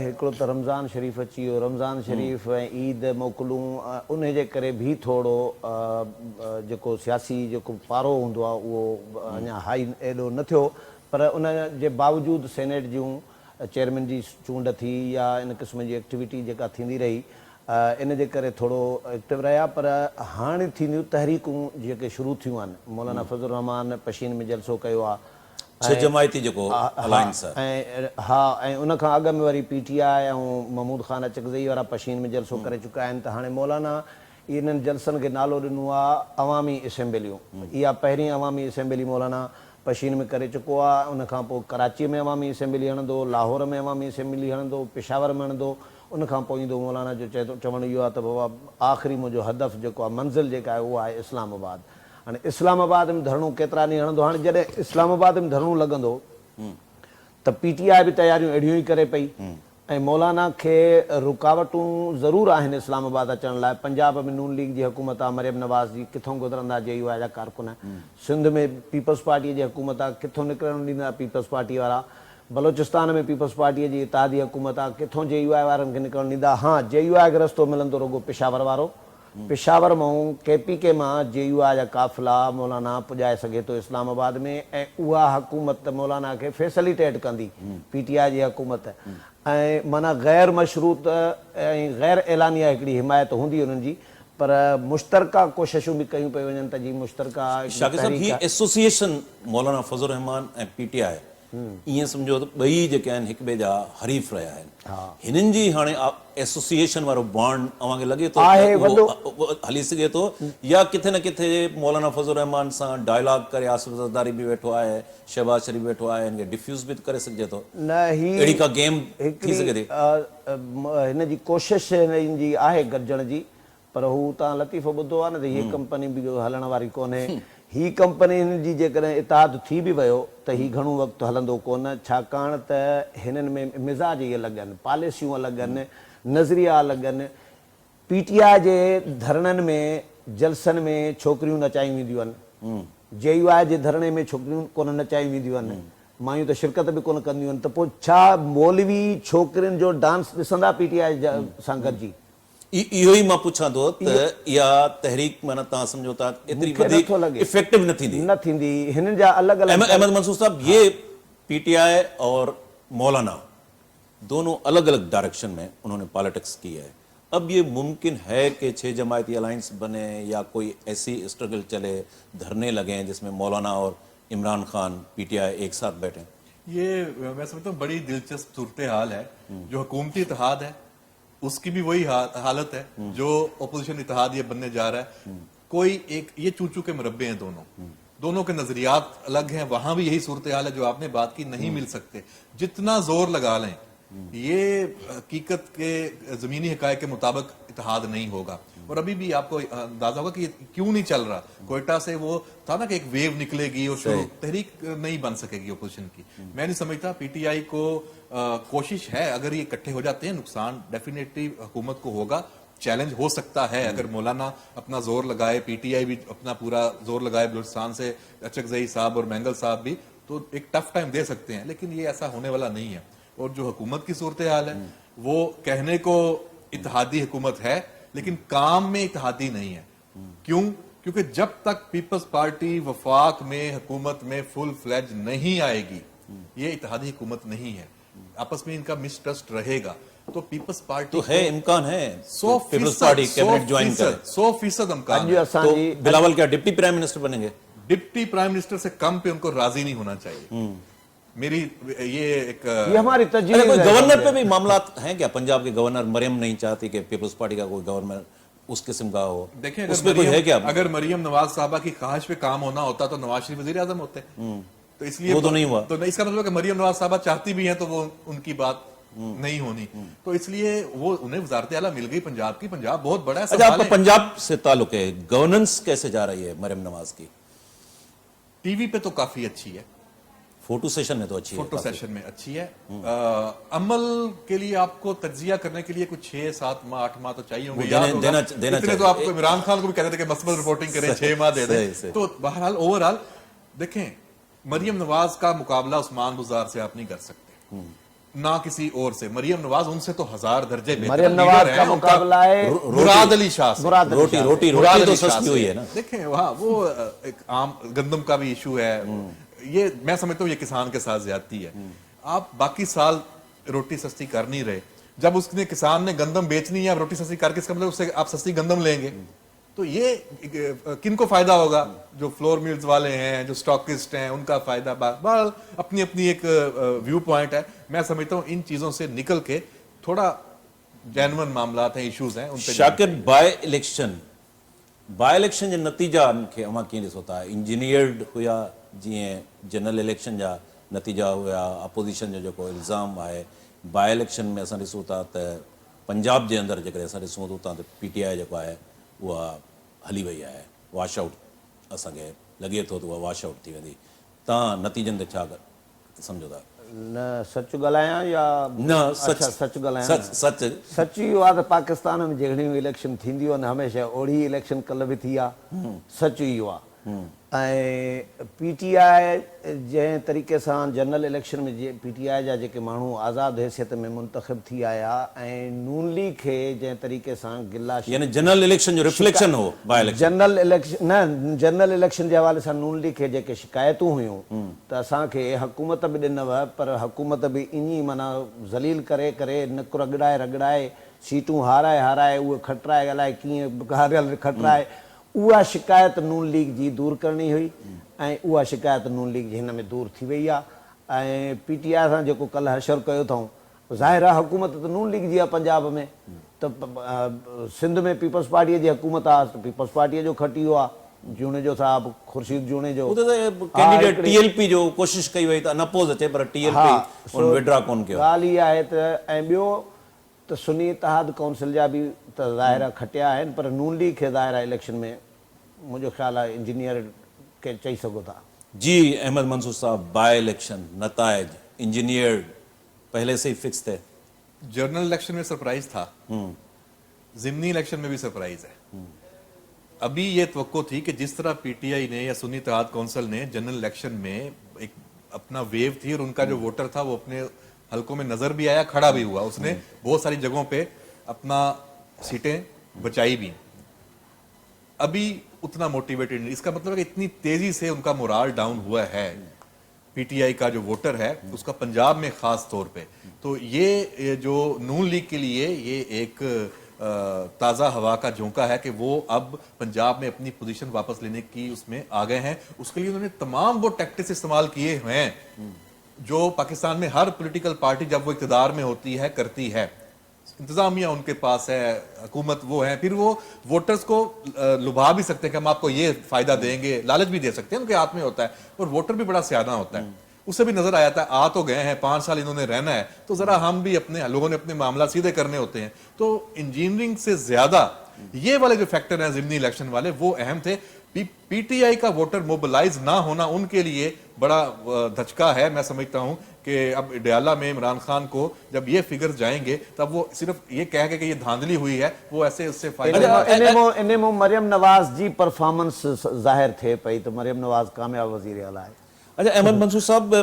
हिकिड़ो त रमज़ान शरीफ़ अची वियो, रमज़ान शरीफ़ ऐं ईद मोकिलूं, उन जे करे बि थोरो जेको सियासी जेको पारो हूंदो आहे उहो अञा हाई एॾो न थियो. पर उन जे बावजूदि सेनेट जूं चेयरमैन जी चूंड थी या इन क़िस्म जी एक्टिविटी जेका थींदी रही, इन जे करे थोरो एक्टिव रहिया. पर हाणे थींदियूं तहरीकूं जेके शुरू थियूं आहिनि, मौलाना फज़लुर रहमान पशीन में जलसो कयो आहे, छह जमायती जेको अलायंस आहे, ऐं हा, ऐं उन खां अॻु में वरी PTI ऐं महमूद ख़ान अचकज़ई वारा पशीन में जलसो करे चुका आहिनि. त हाणे मौलाना इन्हनि जलसनि खे नालो ॾिनो आहे अवामी असेंबलियूं. इहा पहिरीं अवामी असेंबली मौलाना पशीन में करे चुको आहे. उन खां पोइ कराची में अवामी असेंबली हणंदो, लाहौर में अवामी असेंबली हणंदो, पेशावर में हणंदो. उन खां पोइ ईंदो मौलाना जो चवणु इहो आहे त बाबा आख़िरी मुंहिंजो हदफ़ जेको आहे, मंज़िल जेका आहे उहा आहे इस्लामाबाद. हाणे इस्लामाबाद में धरणो केतिरा ॾींहं हणंदो. हाणे जॾहिं इस्लामाबाद में धरणो लॻंदो त PTI बि तयारियूं अहिड़ियूं ई करे पई, ऐं मौलाना खे रुकावटूं ज़रूरु आहिनि इस्लामाबाद अचण लाइ. पंजाब में नून लीग जी हुकूमत आहे, मरियम नवाज़ जी, किथां गुज़रंदा JUI जा कारकुन. सिंध में पीपल्स पार्टीअ जी हुकूमत आहे, किथां निकिरण ॾींदा पीपल्स पार्टी वारा. बलोचिस्तान में पीपल्स पार्टीअ जी इत्तेहादी हुकूमत आहे, किथां JUI वारनि खे निकिरण ॾींदा. हा, JUI खे रस्तो मिलंदो रुगो पेशावर वारो. पेशावर मां KPK मां JUI जा काफ़िला मौलाना पुॼाए सघे थो इस्लामाबाद में, ऐं उहा हुकूमत मौलाना खे फैसिलिटेट कंदी, PTI जी हुकूमत. ऐं माना गैर मशरूत ऐं गैर ऐलानिया हिकिड़ी हिमायत हूंदी उन्हनि जी, पर मुश्तरका कोशिशूं बि कयूं पियूं वञनि त जी मुश्तरका. शाकिर साहब, ही एसोसिएशन मौलाना फज़लुर रहमान ऐं PTI ईअं सम्झो त ॿई जेके आहिनि हिक ॿिए जा हरीफ़ रहिया आहिनि. हिननि जी हाणे एसोसिएशन वारो बॉन्ड अव्हांखे लॻे थो हली सघे थो, या किथे न किथे मौलाना फज़लुर रहमान सां डायलॉग करे आसिफ ज़रदारी बि वेठो आहे, शहबाज शरीफ़ वेठो आहे, हिन खे डिफ्यूज़ बि करे सघिजे थो? न, ही अहिड़ी का गेम थी सघे थी? हिन जी कोशिशि हिन जी आहे गॾिजण जी, पर हू तव्हां लतीफ़ो ॿुधो आहे न त हीअ कंपनी बि हलण वारी कोन्हे. ही कंपनी हिन जी जेकॾहिं इतिहाद थी बि वियो त ही घणो वक़्तु हलंदो कोन, छाकाणि त हिननि में मिज़ाज इहे अलॻि आहिनि, पॉलिसियूं अलॻि आहिनि, नज़रिया अलॻि आहिनि. PTI जे धरणनि में जलसनि में छोकिरियूं नचायूं वेंदियूं आहिनि, JUI जे धरणे में छोकिरियूं कोन नचायूं वेंदियूं आहिनि, मायूं त शिरकत बि कोन कंदियूं आहिनि. त पोइ छा मौलवी छोकिरियुनि जो डांस ॾिसंदा PTI सां गॾिजी? इहो ई मां पुछां थो त इहा तहरीक माना तव्हां सम्झो था एतिरी वधीक इफेक्टिव न थींदी? हिननि जा अलॻि अलॻि. अहमद मंसूर साहब, ये PTI और मौलाना दोनों अलग अलग डायरेक्शन में उन्होंने पॉलिटिक्स की है. अब ये मुमकिन है कि 6 जमायती अलायंस बने या कोई ऐसी स्ट्रगल चले, धरने लगे जिसमें मौलाना और इमरान खान PTI एक साथ बैठे? ये मैं समझता हूँ बड़ी दिलचस्प सूरत हाल है. जो हुकूमती इत्तेहाद है उसकी भी वही हालत है जो अपोजिशन इत्तेहाद ये बनने जा रहा है. कोई एक ये चूचू के मुरब्बे हैं दोनों के नजरियात अलग हैं. वहां भी यही सूरत हाल है जो आपने बात की, नहीं मिल सकते. जितना जोर लगा लें ये हकीकत के जमीनी हकायक के मुताबिक इत्तेहाद नहीं होगा. और अभी भी आपको अंदाजा होगा कि ये क्यों नहीं चल रहा. कोयटा से वो था ना कि एक वेव निकलेगी और तहरीक नहीं बन सकेगी अपोजिशन की. मैं नहीं समझता. PTI को कोशिश है, अगर ये इकट्ठे हो जाते हैं नुकसान डेफिनेटली हुकूमत को होगा. चैलेंज हो सकता है अगर मौलाना अपना जोर लगाए, PTI भी अपना पूरा जोर लगाए, बलूचिस्तान से अचकज़ई साहब और मैंगल साहब भी, तो एक टफ टाइम दे सकते हैं. लेकिन ये ऐसा होने वाला नहीं है. और जो हुकूमत की सूरत हाल है वो कहने को इत्तेहादी हुकूमत है लेकिन काम में इत्तेहादी नहीं है. क्यों? क्योंकि जब तक पीपल्स पार्टी वफाक में हुकूमत में फुल फ्लेज नहीं आएगी ये इत्तेहादी हुकूमत नहीं है. आपस में इनका मिसट्रस्ट रहेगा. तो पीपल्स पार्टी तो है, इम्कान है 100% कैबिनेट ज्वाइन करे, 100% इम्कान है. तो बिलावल क्या डिप्टी प्राइम मिनिस्टर बनेंगे? डिप्टी प्राइम मिनिस्टर से कम पे उनको राजी नहीं होना चाहिए. मेरी ये एक یہ ہماری अच्छा, تجویز कोई ہے गवर्नर पे भी मामलात हैं क्या? पंजाब के गवर्नर मरियम नहीं चाहती कि पीपल्स पार्टी का कोई गवर्नर उस किस्म का हो, देखें, उस पे कोई है क्या? अगर मरियम नवाज साहबा की ख्वाहिश पे काम होना होता तो नवाज शरीफ वजीर आजम होते, तो इसलिए वो तो नहीं हुआ। तो इसका मतलब है कि मरियम नवाज साहबा चाहती भी हैं तो वो उनकी बात नहीं होनी, तो इसलिए वो उन्हें वजारत आला मिल गई पंजाब की। पंजाब बहुत बड़ा है, अच्छा, आपका संभालें। पंजाब से ताल्लुक है, गवर्नेंस कैसे जा रही है मरियम नवाज की? टीवी पे तो काफी अच्छी है, फोटो सेशन में तो अच्छी है फोटो काफी। सेशन में अच्छी है। अमल के लिए आपको तज्जिया करने के लिए कुछ 6-7 माह 8 माह तो चाहिए होंगे। वो याद देना- होगा, देना- देना इतने चाहिए। तो आपको इमरान खान को भी कहते थे कि मसबत रिपोर्टिंग करें, 6 माह दे सही- दें। सही। तो बहरहाल ओवरऑल देखें, मरियम नवाज का मुकाबला उस्मान बुज़ार से आप नहीं कर सकते, ना किसी और से। मरियम नवाज उनसे तो 1000 दर्जे बेहतर مریم लीडर نواز हैं। का उनका मुकाबला है मुराद अली शाह से। मुराद अली रोटी शाह। रोटी मुराद रोटी तो अली शाह सस्ती से। हुई है ना। देखें वहाँ वो एक आम गंदम का भी इशू है, ये मैं समझता हूँ ये किसान के साथ ज्यादती है। आप बाकी साल रोटी सस्ती कर नहीं रहे, जब उसने किसान ने गंदम बेचनी है, आप रोटी सस्ती करके, इसका मतलब उससे आप सस्ती गंदम लेंगे, तो ये किनको फायदा होगा? जो फ्लोर मिल्स वाले हैं, जो स्टॉकिस्ट हैं, उनका फायदा। बहरहाल अपनी अपनी एक व्यू पॉइंट है। मैं समझता हूँ इन चीजों से निकल के थोड़ा जेन्युइन मामलात हैं, इश्यूज हैं, उन पे शाकिर, बाय इलेक्शन जे नतीजा खे अवां कीअं ॾिसो था? इंजीनियर्ड हुया जीअं जनरल इलेक्शन जा नतीजा हुया, अपोजिशन जो जेको इल्ज़ाम आहे, बाय इलेक्शन में असां ॾिसूं था त पंजाब जे अंदरि जेकॾहिं असां ॾिसूं था त PTI जेको आहे उहा हली वई आहे, वॉश आउट, असांखे लॻे थो त उहा वॉश आउट थी वेंदी। तव्हां नतीजनि ते छा सम्झो था? न सच ॻाल्हायां या न सच अच्छा, सच ॻाल्हायां। सच सच सच इहो आहे त पाकिस्तान में जहिड़ियूं इलेक्शन थींदियूं आहिनि हमेशह ओड़ी इलेक्शन कल्ह बि थी आहे। सच इहो आहे। ऐं PTI जंहिं तरीक़े सां जनरल इलेक्शन में PTI जा जेके माण्हू आज़ादु हैसियत में मुंतख़िब थी आया, ऐं नून लीग खे जंहिं तरीक़े सां गिला यानी जनरल इलेक्शन जो रिफ्लेक्शन हो बाय इलेक्शन। जनरल इलेक्शन न जनरल इलेक्शन जे हवाले सां नून लीग खे जेके शिकायतूं हुयूं त असांखे हुकूमत बि ॾिनव, पर हुकूमत बि ईअं माना ज़लील करे करे नक रगड़ाए सीटूं हाराए उहे खटराए अलाए कीअं हारियल खटराए, उहा शिकायत नून लीग जी दूर करणी हुई, ऐं उहा शिकायत नून लीग जी हिन में दूर थी वई आहे। ऐं PTI सां जेको कल्ह हशर कयो अथऊं, ज़ाहिर आहे हुकूमत त नून लीग जी आहे पंजाब में, त सिंध में पीपल्स पार्टीअ जी हुकूमत आहे त पीपल्स पार्टीअ जो खटी वियो आहे, जूणे जो साहब ख़ुर्शीद जूणे जो। कैंडिडेट TLP जो कोशिश कई वई त अनपोज अचे, पर TLP उन विड्रा कोन कयो। ॻाल्हि इहा आहे त, ऐं ॿियो त सुन्नी इत्तेहाद काउंसिल जा बि त ज़ाहिर आहे खटिया आहिनि, पर नून लीग खे ज़ाहिर आहे इलेक्शन में मुंहिंजो ख़्यालु आहे इंजीनियर के चई सघो था। जी अहमद मंसूर साहब, बाय इलेक्शन नताइज इंजीनियर पहले से ही फिक्स थे? जनरल इलेक्शन में सरप्राइज था, जिमनी इलेक्शन में भी सरप्राइज है। अभी ये तवक्को थी कि जिस तरह PTI ने या सुन्नी इत्तेहाद काउंसिल ने जनरल इलेक्शन में एक अपना वेव थी, और उनका जो वोटर था वो अपने हलकों में नजर भी आया, खड़ा भी हुआ, उसने बहुत सारी जगहों पे अपना सीटें बचाई भी। अभी उतना मोटिवेटेड नहीं, इसका मतलब है कि इतनी तेजी से उनका मोराल डाउन हुआ है PTI का जो वोटर है उसका, पंजाब में खास तौर पे। तो ये जो नून लीग के लिए ये एक ताज़ा हवा का झोंका है कि वो अब पंजाब में अपनी पोजीशन वापस लेने की उसमें आ गए हैं। उसके लिए उन्होंने तमाम वो टैक्टिक्स इस्तेमाल किए हुए हैं जो पाकिस्तान में हर पॉलिटिकल पार्टी जब वो इक़्तिदार में होती है करती है। इंतजामिया उनके पास है, हुकूमत वो है, फिर वो वोटर्स को लुभा भी सकते हैं कि हम आपको ये फायदा देंगे, लालच भी दे सकते हैं, उनके हाथ में होता है। और वोटर भी बड़ा सियाना होता है, उससे भी नजर आया था, आ तो गए हैं 5 साल इन्होंने रहना है, तो जरा हम भी अपने लोगों ने अपने मामला सीधे करने होते हैं। तो इंजीनियरिंग से ज्यादा ये वाले जो फैक्टर हैं जिमनी इलेक्शन वाले, वो अहम थे। PTI का वोटर मोबिलाइज ना होना उनके लिए बड़ा धचका है। मैं समझता हूं कि अब डयाला में इमरान खान को जब ये फिगर जाएंगे तब वो सिर्फ ये कह के कि ये धांधली हुई है, वो ऐसे उससे फायदा। इनमें मरियम नवाज जी परफॉर्मेंस ज़ाहिर थे पई, तो मरियम नवाज कामयाब वज़ीर आला है। अच्छा अहमद मंसूर साहब,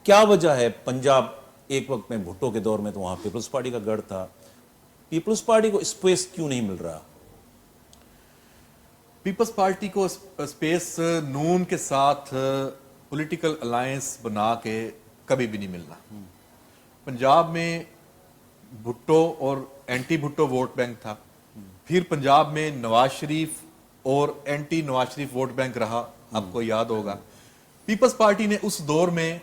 क्या वजह है पंजाब एक वक्त में भुट्टो के दौर में तो वहां पीपल्स पार्टी का गढ़ था, पीपल्स पार्टी को स्पेस क्यों नहीं मिल रहा? पीपल्स पार्टी को स्पेस नून के साथ पॉलिटिकल अलायंस बना के कभी भी नहीं मिलना। पंजाब में भुट्टो और एंटी भुट्टो वोट बैंक था, फिर पंजाब में नवाज शरीफ और anti Nawaz Sharif vote bank रहा, आपको याद होगा। पीपल्स पार्टी ने उस दौर में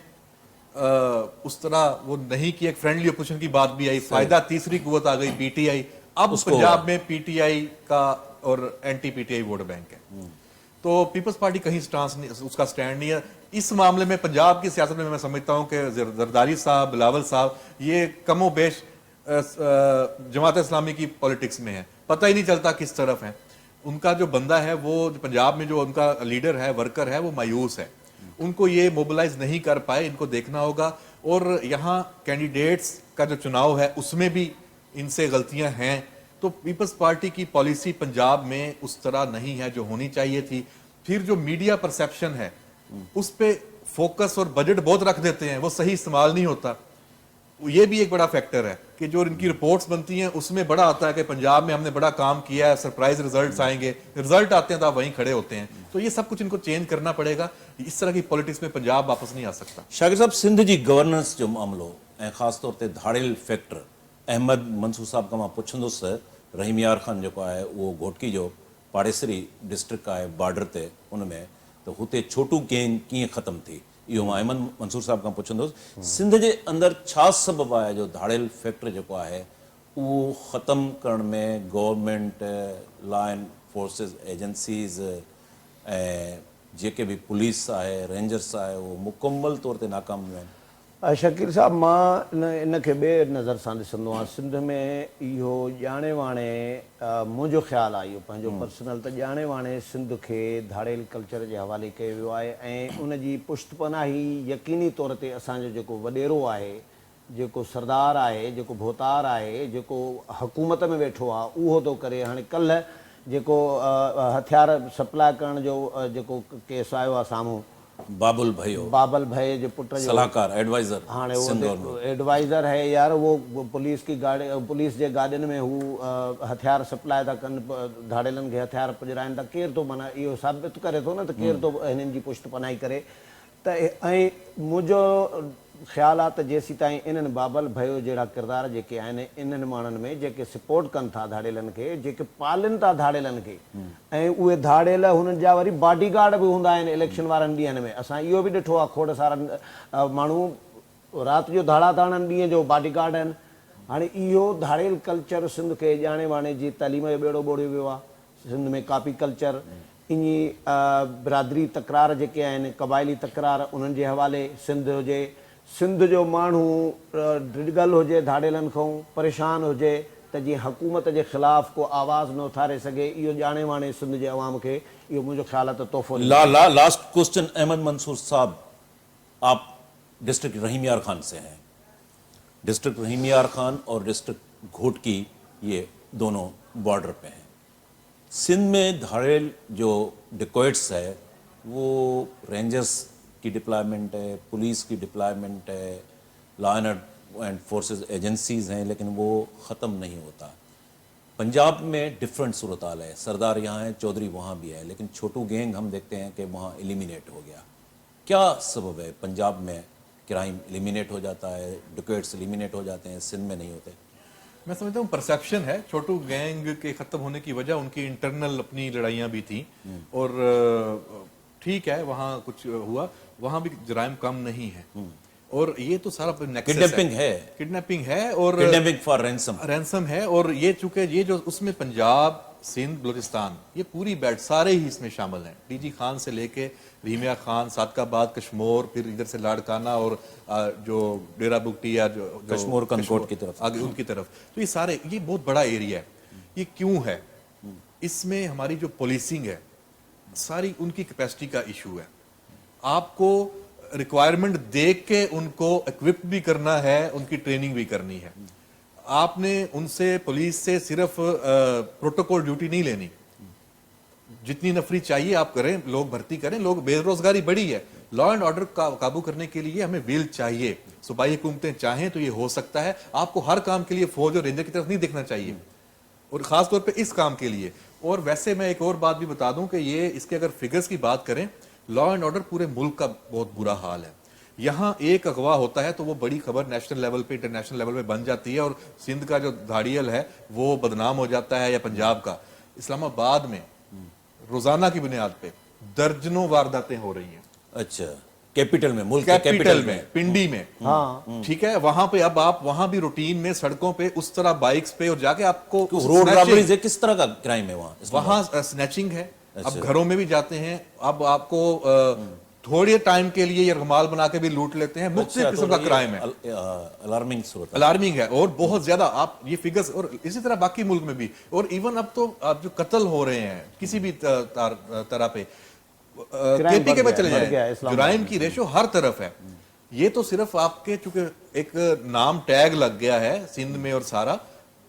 उस तरह वो नहीं कि एक फ्रेंडली अपोजिशन की बात भी आई, फायदा तीसरी कुव्वत आ गई पीटीआई। अब पंजाब में पीटीआई का और एंटी पीटीआई वोट बैंक है, तो पीपल्स पार्टी कहीं स्टांस नहीं, उसका स्टैंड नहीं है इस मामले में। पंजाब की सियासत में मैं समझता हूं कि जरदारी साहब, बिलावल साहब ये कमो बेश जमात इस्लामी की पॉलिटिक्स में है, पता ही नहीं चलता किस तरफ है। उनका जो बंदा है वो पंजाब में जो उनका लीडर है, वर्कर है, वो मायूस है, उनको ये मोबिलाइज नहीं कर पाए, इनको देखना होगा। और यहाँ कैंडिडेट्स का जो चुनाव है उसमें भी इनसे गलतियां हैं, तो पीपल्स पार्टी की पॉलिसी पंजाब में उस तरह नहीं है जो होनी चाहिए थी। फिर जो मीडिया परसेप्शन है उस पे फोकस और बजट बहुत रख देते हैं, वो सही इस्तेमाल नहीं होता। ये भी एक बड़ा फैक्टर है कि जो इनकी रिपोर्ट्स बनती हैं उसमें बड़ा आता है कि पंजाब में हमने बड़ा काम किया है, सरप्राइज रिजल्ट्स आएंगे, रिजल्ट आते हैं तो आप वहीं खड़े होते हैं। तो ये सब कुछ इनको चेंज करना पड़ेगा, इस तरह की पॉलिटिक्स में पंजाब वापस नहीं आ सकता। शाकिर साहब, सिंध जी गवर्नेंस जो मामलो ऐं ख़ासि तौर ते धाड़ेल फैक्टर अहमद मंसूर साहब खां मां पुछंदुसि। रहीम यार ख़ान जेको आहे उहो घोटकी जो पाड़ेसरी डिस्ट्रिक्ट आहे बॉर्डर ते, उन में त हुते छोटू गैंग कीअं ख़तमु थी इहो मां अहमद मंसूर साहब खां पुछंदुसि। सिंध जे अंदरि छा सबबु आहे जो धाड़ेल फैक्टर जेको आहे उहो ख़तमु करण में government, law and forces agencies ऐं जेके बि पुलिस आहे, रेंजर्स आहे, उहो मुकमल तौर ते नाकाम आहिनि? शकील साहब, मां इनखे ॿिए नज़र सां ॾिसंदो आहियां। सिंध में इहो ॼाणे वाणे मुंहिंजो ख़्यालु आहे, इहो पंहिंजो पर्सनल, त ॼाणे वाणे सिंध खे धाड़ेल कल्चर जे हवाले कयो वियो आहे ऐं उनजी पुश्तपनाही यकीनी तौर ते असांजो जेको वॾेरो आहे, जेको सरदार आहे, जेको भोतार आहे, जेको हुकूमत में वेठो आहे, उहो थो करे। हाणे कल्ह जेको हथियार सप्लाई करण जो जेको केस आयो आहे साम्हूं, बाबुल भयो, बाबल भय जे पुट जो सलाहकार एडवाइजर, हाणे वो एडवाइज़र है यार, वो पुलिस की गाड़ी, पुलिस जे गाॾियुनि में हू हथियार सप्लाई था कनि, धाड़ेलनि खे हथियार पुॼराइनि था। केरु थो माना इहो साबित करे थो न त केरु थो हिननि जी पुश्तपनाही करे। त ऐं मुंहिंजो ख़्यालु आहे त जेसीं ताईं इन्हनि बाबल भयो जहिड़ा किरदार जेके आहिनि इन्हनि माण्हुनि में जेके सपोर्ट कनि था धाड़ेलनि खे, जेके पालनि था धाड़ेलनि खे, ऐं उहे धाड़ेल हुननि जा वरी बॉडीगार्ड बि हूंदा आहिनि इलेक्शन वारनि ॾींहंनि में। असां इहो बि ॾिठो आहे, खोड़ सारा माण्हू राति जो धाड़ा ताड़नि ॾींहं जो बॉडीगार्ड आहिनि। हाणे इहो धाड़ेल कल्चर सिंध खे ॼाणे वाणे जी तइलीम जो ॿेड़ो ॿोड़ियो वियो आहे। सिंध में कापी कल्चर, ईअं बिरादरी तकरार जेके आहिनि, क़बाइली तकरार, उन्हनि जे हवाले सिंध हुजे, सिंध जो माण्हू डिगल हुजे धाड़ेलनि खां, परेशान हुजे त जीअं हुकूमत जे ख़िलाफ़ को आवाज़ न उथारे सघे, इहो ॼाणे वाणे सिंध जे अवाम खे इहो मुंहिंजो ख़्यालु आहे त तोहफ़ो। लास्ट क्वेश्चन अहमद मंसूर साहब, आप डिस्ट्रिक्ट रहीम यार खान से हैं। डिस्ट्रिक्ट रहीम यार खान और डिस्ट्रिक्ट घोटकी ये दोनों बॉर्डर पे हैं। सिंध में धाड़ेल जो डिकॉइट्स है वो रेंजर्स की डिप्लॉयमेंट है, पुलिस की डिप्लॉयमेंट है, लॉ एंड फोर्सेस एजेंसीज हैं, लेकिन वो ख़त्म नहीं होता। पंजाब में डिफरेंट सूरत हाल है, सरदार यहाँ है, चौधरी वहाँ भी है, लेकिन छोटू गैंग हम देखते हैं कि वहाँ एलिमिनेट हो गया। क्या सबब है पंजाब में क्राइम एलिमिनेट हो जाता है, डिकॉइट्स एलिमिनेट हो जाते हैं, सिंध में नहीं होते? मैं समझता हूँ परसेप्शन है। छोटू गैंग के खत्म होने की वजह उनकी इंटरनल अपनी लड़ाइयाँ भी थी, और ठीक है वहाँ कुछ हुआ, वहाँ भी जराइम कम नहीं है। और ये तो सारा किडनैपिंग है और किडनैपिंग फॉर रैंसम है। और ये चूंकि ये जो उसमें पंजाब, सिंध, बलूचिस्तान, ये पूरी बेल्ट सारे ही इसमें शामिल हैं। डीजी खान से लेके रीमिया खान, सादकाबाद, कश्मोर, फिर इधर से लाड़काना और जो डेरा बुगटी या जो कश्मोर कनकोट की तरफ आगे उनकी तरफ, तो ये सारे, ये बहुत बड़ा एरिया है। ये क्यों है? इसमें हमारी जो पुलिसिंग है सारी उनकी कैपेसिटी का इशू है। आपको रिक्वायरमेंट देख के उनको इक्विप भी करना है, उनकी ट्रेनिंग भी करनी है। आपने उनसे, पुलिस से सिर्फ प्रोटोकॉल ड्यूटी नहीं लेनी, जितनी नफरी चाहिए आप करें, लोग भर्ती करें। लोग, बेरोजगारी बढ़ी है, लॉ एंड ऑर्डर का काबू करने के लिए हमें विल चाहिए। सूबाई हुकूमतें चाहें तो ये हो सकता है। आपको हर काम के लिए फौज और रेंजर की तरफ नहीं देखना चाहिए, और खास तौर पे इस काम के लिए। और वैसे मैं एक और बात भी बता दूं कि ये, इसके अगर फिगर्स की बात करें, लॉ एंड ऑर्डर पूरे मुल्क का बहुत बुरा हाल है। यहाँ एक अगवा होता है तो वो बड़ी खबर नेशनल लेवल पे, इंटरनेशनल लेवल पे बन जाती है, और सिंध का जो धाड़ियल है वो बदनाम हो जाता है, या पंजाब का। इस्लामाबाद में रोजाना की बुनियाद पे दर्जनों वारदातें हो रही हैं। अच्छा, कैपिटल में, मुल्क के कैपिटल में, पिंडी में, हाँ ठीक है, वहां पे अब आप वहां भी रूटीन में सड़कों पे उस तरह बाइक्स पे और जाके आपको रोड रॉबरीज है, किस तरह का क्राइम है वहां स्नैचिंग है। अब घरों में भी जाते हैं, अब आपको थोड़े टाइम के लिए ये रुमाल बना के भी लूट लेते हैं। मुख्तलिफ किस्म का क्राइम है, अलार्मिंग सूरत। अलार्मिंग है और बहुत ज्यादा। आप ये फिगर्स, और इसी तरह बाकी मुल्क में भी, और इवन अब तो आप जो कत्ल हो रहे हैं किसी भी तरह पे, केपी के में चले जाए, क्राइम की रेशो हर तरफ है। ये तो सिर्फ आपके चूंकि एक नाम टैग लग गया है सिंध में और सारा,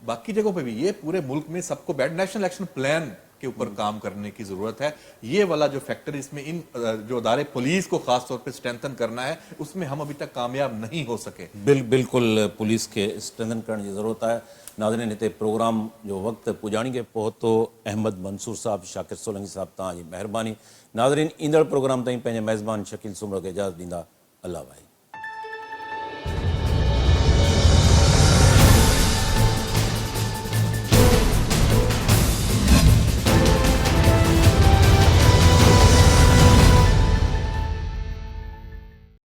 बाकी जगहों पे भी ये पूरे मुल्क में सबको नेशनल एक्शन प्लान के ऊपर काम करने की जरूरत है। ये वाला जो फैक्टर इसमें इन जो अदारे पुलिस को खास तौर पे स्ट्रेंथन करना है, उसमें हम अभी तक कामयाब नहीं हो सके। बिल्कुल पुलिस के स्ट्रेंथन करने की ज़रूरत है। नाज़रीन, हिते प्रोग्राम जो वक्त पुॼाणी के पहुतो अहमद मंसूर साहब, शाकिर सोलंकी साहब, तव्हांजी महिरबानी। नाज़रीन, ईंदड़ प्रोग्राम ताईं पंहिंजे मेज़बान शकील सुमरो खे इजाज़त ॾींदा। अल्लाह भाई।